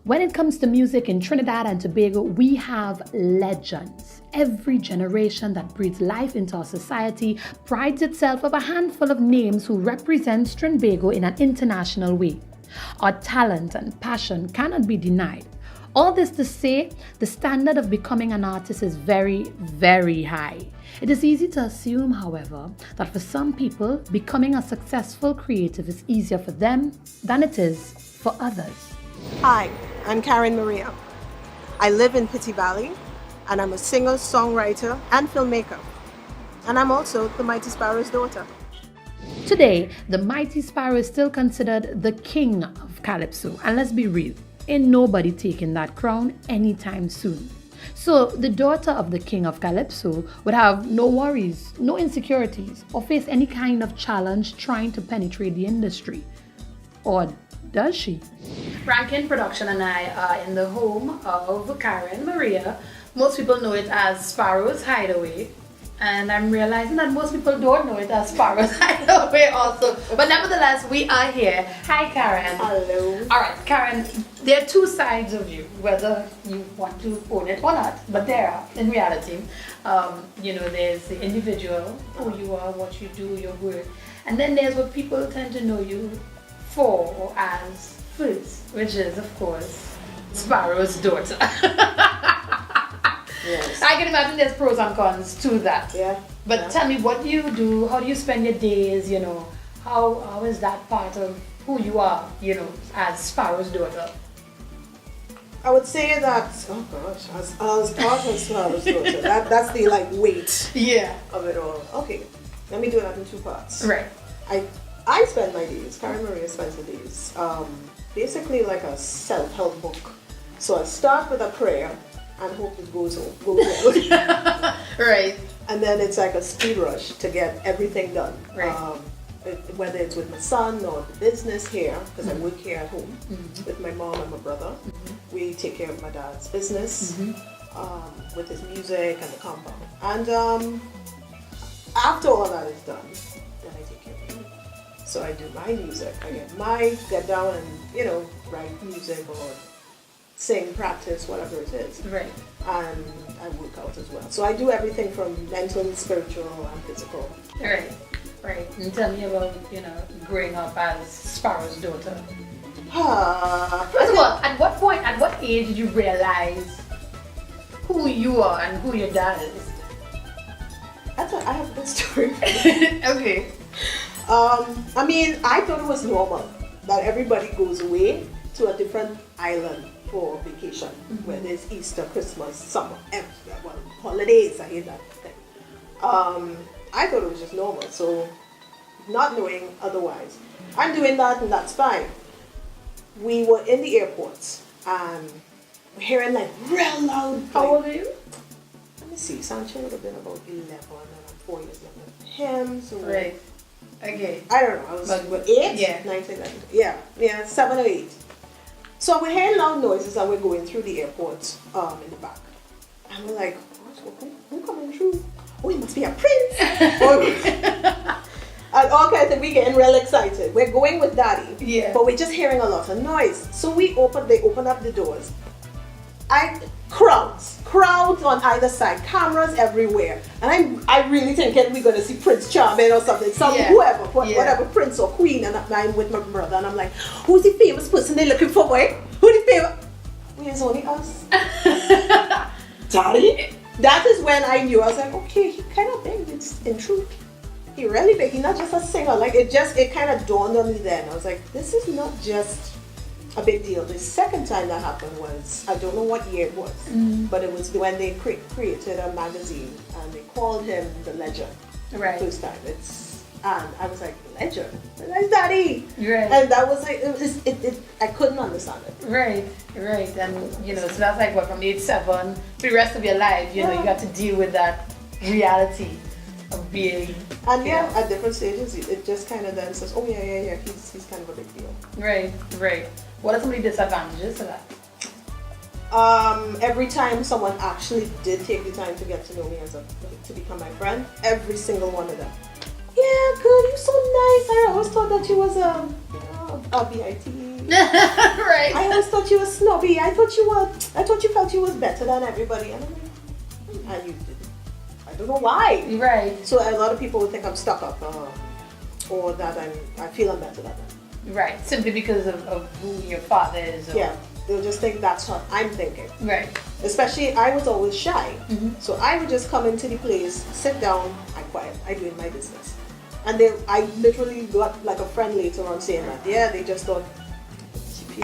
When it comes to music in Trinidad and Tobago, we have legends. Every generation that breathes life into our society prides itself of a handful of names who represent Trinbago in an international way. Our talent and passion cannot be denied. All this to say, the standard of becoming an artist is very, very high. It is easy to assume, however, that for some people, becoming a successful creative is easier for them than it is for others. Hi, I'm Karen Maria. I live in Pitti Valley, and I'm a singer, songwriter, and filmmaker. And I'm also the Mighty Sparrow's daughter. Today, the Mighty Sparrow is still considered the king of Calypso, and let's be real, ain't nobody taking that crown anytime soon. So, the daughter of the king of Calypso would have no worries, no insecurities, or face any kind of challenge trying to penetrate the industry. Or does she? Rankin Production and I are in the home of Karen Maria. Most people know it as Sparrow's Hideaway. And I'm realizing that most people don't know it as Sparrow's Hideaway also. But nevertheless, we are here. Hi, Karen. Hello. All right, Karen, there are two sides of you, whether you want to own it or not, but there are, in reality. There's the individual, who you are, what you do, your work. And then there's what people tend to know you for or as first, which is, of course, Sparrow's daughter. Yes. I can imagine there's pros and cons to that. Yeah. But yeah. tell me, what do you do? How do you spend your days? How is that part of who you are, as Sparrow's daughter? I would say that, oh gosh, as part of Sparrow's daughter, that's the weight of it all. Okay, let me do that in two parts. Right. I spend my days, Karen Maria spends her days, basically like a self-help book. So I start with a prayer and hope it goes well. Right. And then it's like a speed rush to get everything done. Right. Whether it's with my son or the business here, because I work here at home with my mom and my brother. We take care of my dad's business with his music and the compound. And after all that is done, then I take care of me. So I do my music. I get down and, write music or sing, practice, whatever it is. Right. And I work out as well. So I do everything from mental, spiritual, and physical. Right. Right. And tell me about, growing up as Sparrow's daughter. First of all, at what age did you realize who you are and who your dad is? I have a good story. Okay. I thought it was normal that everybody goes away to a different island for vacation, whether it's Easter, Christmas, summer, holidays. I hate that thing. I thought it was just normal, so not knowing otherwise. I'm doing that and that's fine. We were in the airport and we're hearing real loud. How old are you? Let me see, Sancho would have been about 11 and I'm 4 years younger than him. So right. Okay. I don't know, I was 8? Yeah. 19, 19, yeah, 7 or 8. So we're hearing loud noises and we're going through the airport in the back. And we're like, who coming through? Oh, it must be a prince. And all kinds of, we getting real excited. We're going with daddy. Yeah. But we're just hearing a lot of noise. So they open up the doors. Crowds on either side, cameras everywhere. And I really thinking we're gonna see Prince Charming or something, whoever, whatever, prince or queen. And I'm with my brother and I'm like, who's the famous person they're looking for, boy? Who's the famous? It's only us. Daddy? That is when I knew. I was like, okay, he kind of big. It's in truth. He really big. He's not just a singer. It kind of dawned on me then. I was like, this is not just a big deal. The second time that happened was, I don't know what year it was, but it was when they created a magazine and they called him the legend. Right. First time. And I was like, legend? That's daddy. Right. And that was I couldn't understand it. Right. And so that's what, from age 7 for the rest of your life, you got to deal with that reality of being. And at different stages, it just kind of then says, oh yeah, he's kind of a big deal. Right. What are some of the disadvantages to that? Every time someone actually did take the time to get to know me to become my friend, every single one of them. Yeah, girl, you're so nice. I always thought that you was a BIT Right. I always thought you were snobby. I thought you felt you was better than everybody. And I'm like, and you didn't. I don't know why. Right. So a lot of people would think I'm stuck up, or that I feel I'm better than them. Right. Simply because of who your father is. Or... Yeah. They'll just think that's what I'm thinking. Right. Especially, I was always shy. So I would just come into the place, sit down, I'm quiet, I do my business. And then I literally got like a friend later on saying that, yeah, they just thought,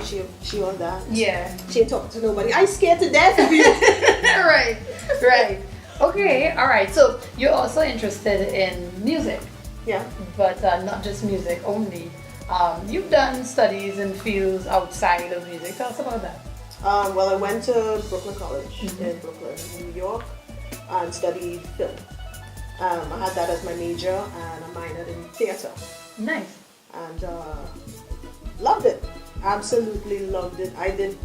she on that. Yeah. She ain't talking to nobody. I scared to death of you. Right. Right. Okay. All right. So you're also interested in music. Yeah. But not just music only. You've done studies in fields outside of music. Tell us about that. Well, I went to Brooklyn College in Brooklyn, New York, and studied film. I had that as my major, and I minored in theater. Nice. And loved it. Absolutely loved it. I did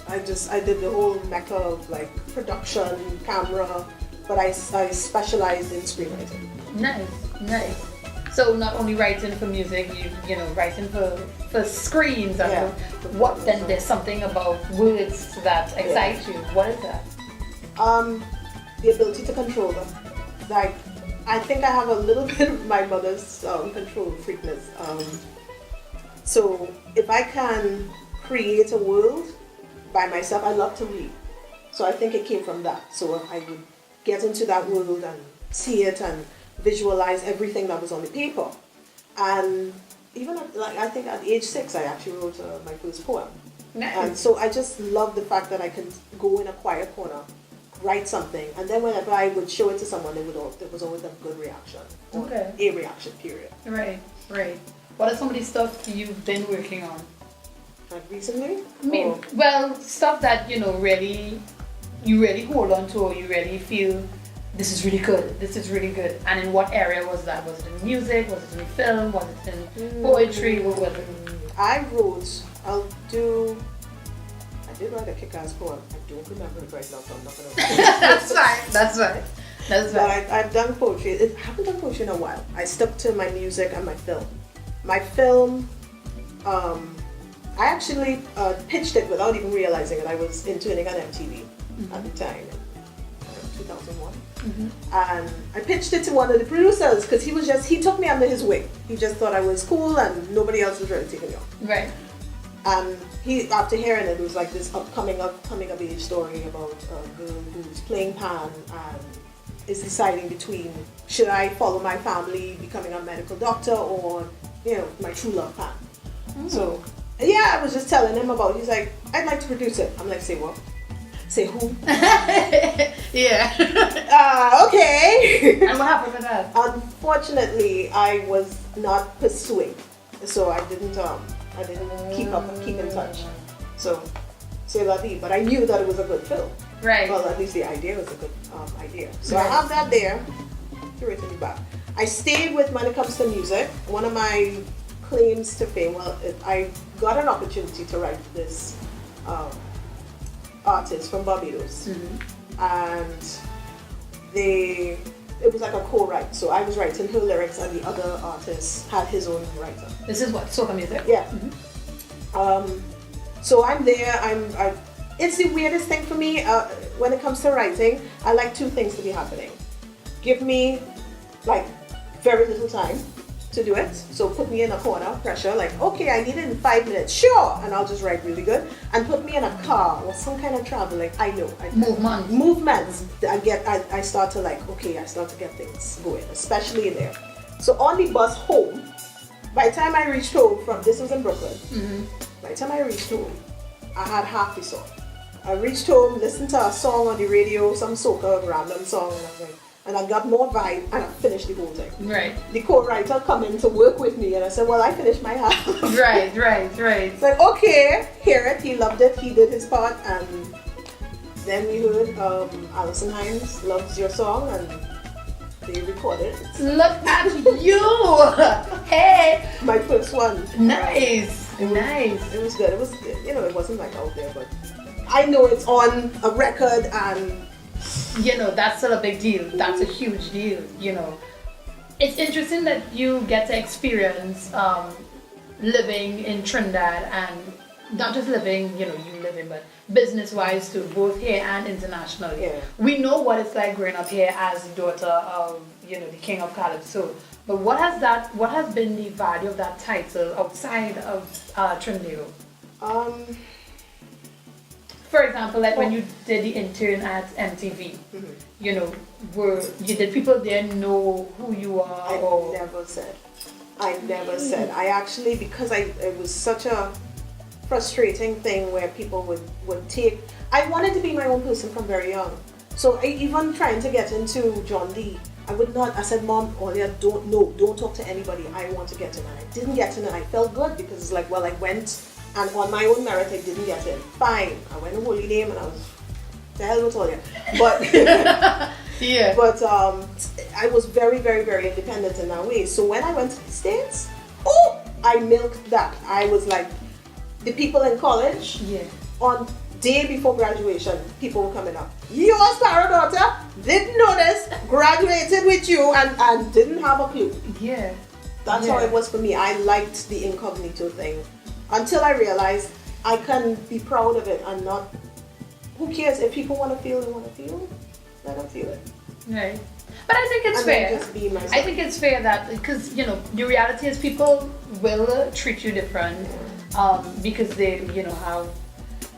the whole mecca of like production, camera, but I specialized in screenwriting. Nice. So not only writing for music, you know, writing for screens. Yeah. What then? There's something about words that excites you. What is that? The ability to control them. Like, I think I have a little bit of my mother's control freakness. So if I can create a world by myself, I love to read. So I think it came from that. So I would get into that world and see it and visualize everything that was on the paper. And even I think at age 6, I actually wrote my first poem. Nice. And so I just love the fact that I can go in a quiet corner, write something, and then whenever I would show it to someone, there was always a good reaction. Okay. A reaction, period. Right. What are some of the stuff you've been working on? Like recently? I mean, well, stuff that, you know, you really hold on to, or you really feel this is really good. And in what area was that? Was it in music? Was it in film? Was it in poetry? What was it? I did write a kick-ass poem. I don't remember it right now, so I'm not going to... That's right. But I've done poetry. I haven't done poetry in a while. I stuck to my music and my film. My film, I actually pitched it without even realizing it. I was interning on MTV at the time, 2001. And I pitched it to one of the producers because he took me under his wing. He just thought I was cool and nobody else was really taking me on. Right. And he, after hearing it, was like this coming of age story about a girl who's playing pan and is deciding between should I follow my family, becoming a medical doctor, or, you know, my true love pan. So yeah, I was just telling him about it. He's like, I'd like to produce it. I'm like, say what? Say who? Yeah. Okay. And what happened with that? Unfortunately, I was not pursuing, so I didn't keep in touch. So, say la vie. But I knew that it was a good film. Right. Well, at least the idea was a good idea. So I have that there. Threw it in the back. I stayed with, when it comes to music, one of my claims to fame. Well, I got an opportunity to write this artist from Barbados, and it was like a co-write. So I was writing her lyrics, and the other artist had his own writer. This is what, soca music? Yeah. So I'm there. It's the weirdest thing for me when it comes to writing. I like two things to be happening. Give me like very little time to do it. So put me in a corner, pressure, like, okay, I need it in 5 minutes, sure, and I'll just write really good. And put me in a car or some kind of travel, like, I know. Movements. I start to like, okay, I start to get things going, especially in there. So on the bus home, by the time I reached home this was in Brooklyn, by the time I reached home, I had half the song. I reached home, listened to a song on the radio, some soca random song, and I was like, and I got more vibe, and I finished the whole thing. Right. The co-writer come in to work with me, and I said, well, I finished my half. Right. It's like, okay, hear it, he loved it, he did his part, and then we heard Alison Hines loves your song, and they recorded it. Look at you! Hey! My first one. Nice. It was good. It was, you know, it wasn't like out there, but I know it's on a record, and you know, that's still a big deal. That's a huge deal, you know. It's interesting that you get to experience living in Trinidad and not just living, you living, but business-wise too, both here and internationally. Yeah. We know what it's like growing up here as the daughter of, the King of Calypso. But what has been the value of that title outside of Trinidad? For example, like when you did the intern at MTV, did people there know who you are? I never said. I actually, because it was such a frustrating thing where people would take. I wanted to be my own person from very young. So even trying to get into John Lee, I would not. I said, Mom, Olia, don't talk to anybody. I want to get in, and I didn't get in, and I felt good because it's like, well, I went, and on my own merit, I didn't get in. Fine, I went to Holy Name, and I was the hell with Olia, but yeah. But I was very, very, very independent in that way. So when I went to the States, I milked that. I was like, the people in college, on day before graduation, people were coming up. Your sparrow daughter didn't know this, graduated with you, and didn't have a clue. Yeah. That's how it was for me. I liked the incognito thing until I realized I can be proud of it and not. Who cares if people want to feel, they want to feel. Let them feel it. Right. But I think it's fair. Just be myself. I think it's fair that because the reality is people will treat you different because they have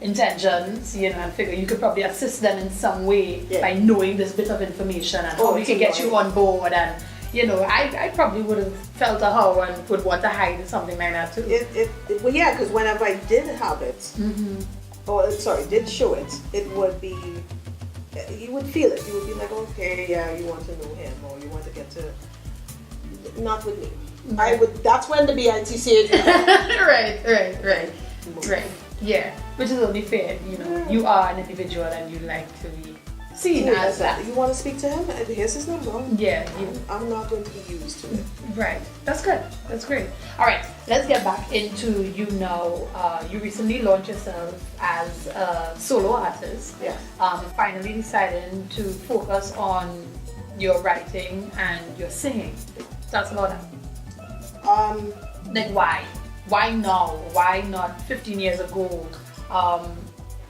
intentions, and figure you could probably assist them in some way by knowing this bit of information and how we can get you on board. And I probably would have felt a how and would want to hide something like that too. Well, yeah, because whenever I did have it, did show it, it would be, you would feel it. You would be like, okay, yeah, you want to know him, or you want to get to, not with me. I would. That's when the BITC. Right. Yeah, which is only fair. You are an individual and you like to be seen as that. You want to speak to him? Here's his number. Yeah, I'm not going to be used to it. Right. That's good. That's great. All right, let's get back into you now. You recently launched yourself as a solo artist. Yeah. Finally deciding to focus on your writing and your singing. Tell us about that. Like why? Why now? Why not 15 years ago?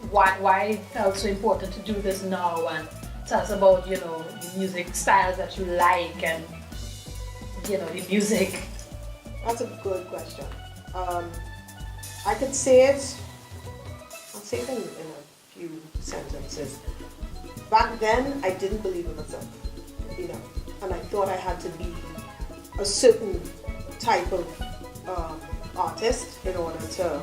Why it felt so important to do this now? And tell us about the music styles that you like and the music. That's a good question. I could say it. I'll say it in a few sentences. Back then, I didn't believe in myself, and I thought I had to be a certain type of artist in order to,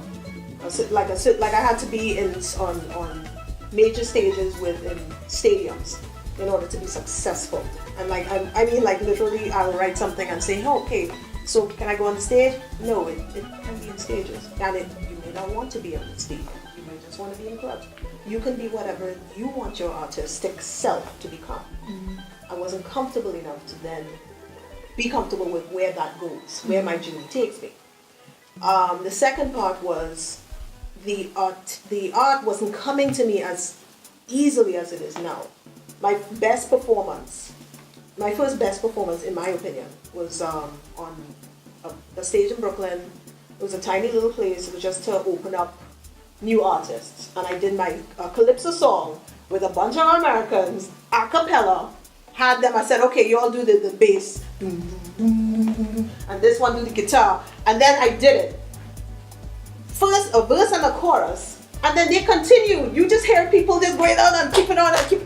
like I had to be on major stages in stadiums in order to be successful. And I mean literally I'll write something and say, okay, so can I go on the stage? No, it can be in stages. And you may not want to be on the stage. You may just want to be in clubs. You can be whatever you want your artistic self to become. Mm-hmm. I wasn't comfortable enough to then be comfortable with where that goes, where my journey takes me. The second part was the art wasn't coming to me as easily as it is now. My first best performance in my opinion was on a stage in Brooklyn. It was a tiny little place. It was just to open up new artists, and I did my calypso song with a bunch of Americans a cappella. Had them. I said, okay, you all do the bass, and this one do the guitar, and then I did it. First a verse and a chorus, and then they continue. You just hear people just going on and keep it on and keep.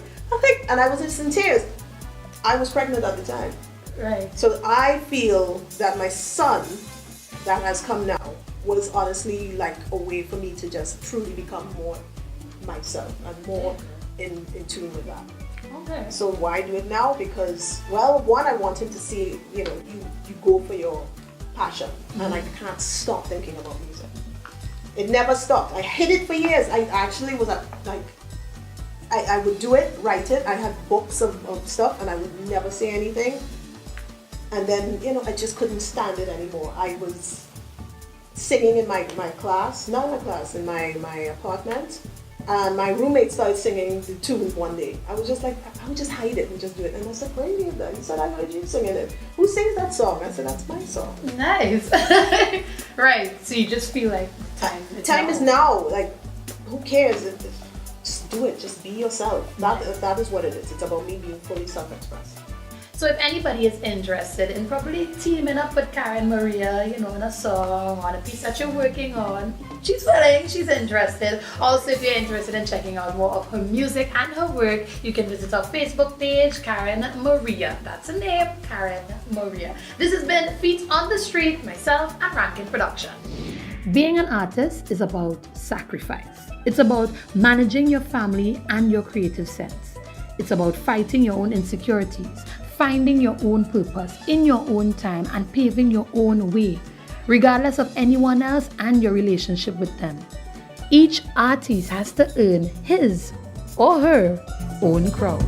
And I was just in tears. I was pregnant at the time. Right. So I feel that my son, that has come now, was honestly like a way for me to just truly become more myself and more in tune with that. Okay. So why do it now? Because, well, one, I want him to see, you go for your passion, and I can't stop thinking about music. It never stopped. I hid it for years. I actually was I would do it, write it. I had books of stuff, and I would never say anything. And then, I just couldn't stand it anymore. I was singing in my class, not in my class, in my apartment. And my roommate started singing the tune one day. I was just like, I would just hide it and just do it. And I said, where are you then? He said, I heard you singing it. Who sings that song? I said, that's my song. Nice. Right. So you just feel like time is now. Like, who cares? Just do it. Just be yourself. That is what it is. It's about me being fully self-expressed. So if anybody is interested in probably teaming up with Karen Maria, you know, in a song, on a piece that you're working on, she's willing, she's interested. Also, if you're interested in checking out more of her music and her work, you can visit our Facebook page, Karen Maria. That's her name, Karen Maria. This has been Feet on the Street, myself and Rankin Production. Being an artist is about sacrifice. It's about managing your family and your creative sense. It's about fighting your own insecurities, finding your own purpose in your own time and paving your own way, regardless of anyone else and your relationship with them. Each artist has to earn his or her own crowd.